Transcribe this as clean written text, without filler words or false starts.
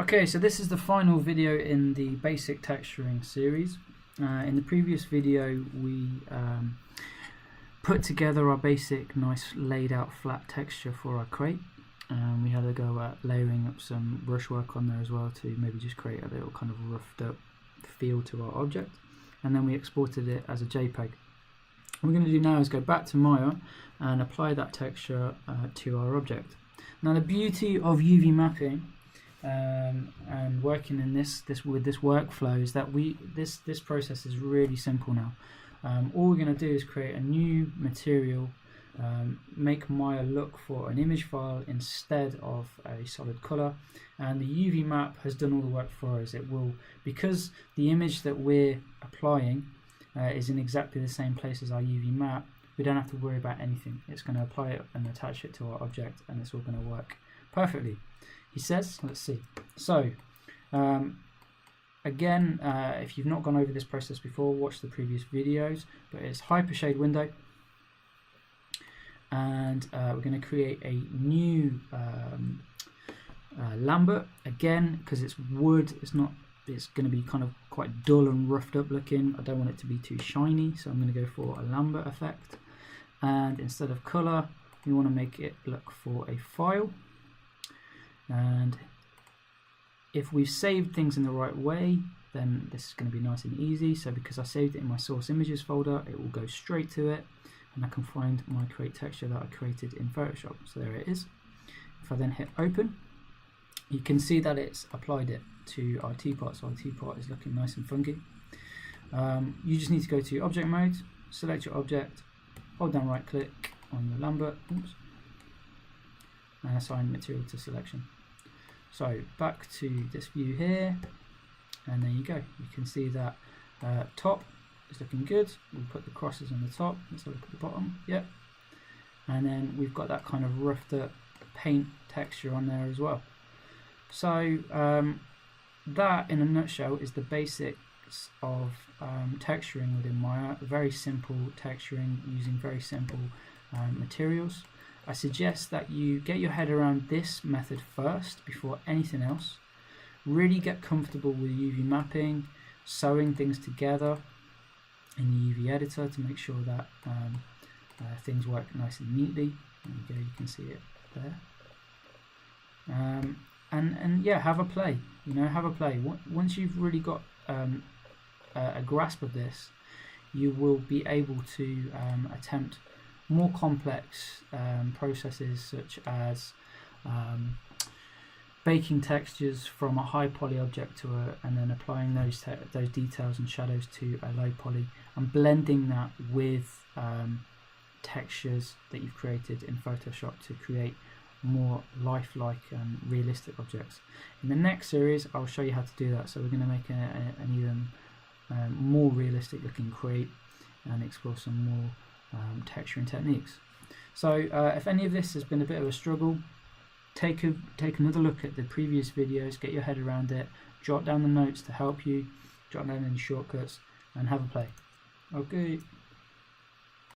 Okay, so this is the final video in the basic texturing series. In the previous video we put together our basic nice laid out flat texture for our crate. We had a go at layering up some brushwork on there as well to maybe just create a little kind of roughed up feel to our object, and then we exported it as a JPEG. What we're going to do now is go back to Maya and apply that texture to our object. Now the beauty of UV mapping and working in with this workflow is that this process is really simple now. All we're going to do is create a new material, make Maya look for an image file instead of a solid color, and the UV map has done all the work for us. It will, because the image that we're applying is in exactly the same place as our UV map, we don't have to worry about anything. It's going to apply it and attach it to our object, and it's all going to work perfectly, he says. Let's see. So again, if you've not gone over this process before, watch the previous videos, but it's Hypershade window, and we're going to create a new Lambert. Again, because it's wood, it's going to be kind of quite dull and roughed up looking. I don't want it to be too shiny, so I'm going to go for a Lambert effect, and instead of color we want to make it look for a file. And if we've saved things in the right way, then this is going to be nice and easy. So because I saved it in my source images folder, it will go straight to it, and I can find my crate texture that I created in Photoshop. So there it is. If I then hit open, you can see that it's applied it to our teapot. So our teapot is looking nice and funky. You just need to go to object mode, select your object, hold down right click on the Lambert, and assign material to selection. So back to this view here, and there you go. You can see that top is looking good. We'll put the crosses on the top. Let's have a look at the bottom. Yep. And then we've got that kind of roughed up paint texture on there as well. So that in a nutshell is the basics of texturing within Maya. Very simple texturing using very simple materials. I suggest that you get your head around this method first before anything else. Really get comfortable with UV mapping, sewing things together in the UV editor to make sure that things work nice and neatly. There you go, you can see it there. And yeah, have a play. Have a play. Once you've really got a grasp of this, you will be able to attempt more complex processes, such as baking textures from a high poly object to and then applying those details and shadows to a low poly, and blending that with textures that you've created in Photoshop to create more lifelike and realistic objects. In the next series I'll show you how to do that. So we're going to make an even more realistic looking crate and explore some more texturing techniques. So if any of this has been a bit of a struggle, take another look at the previous videos, get your head around it, jot down the notes to help you, jot down any shortcuts, and have a play. Okay.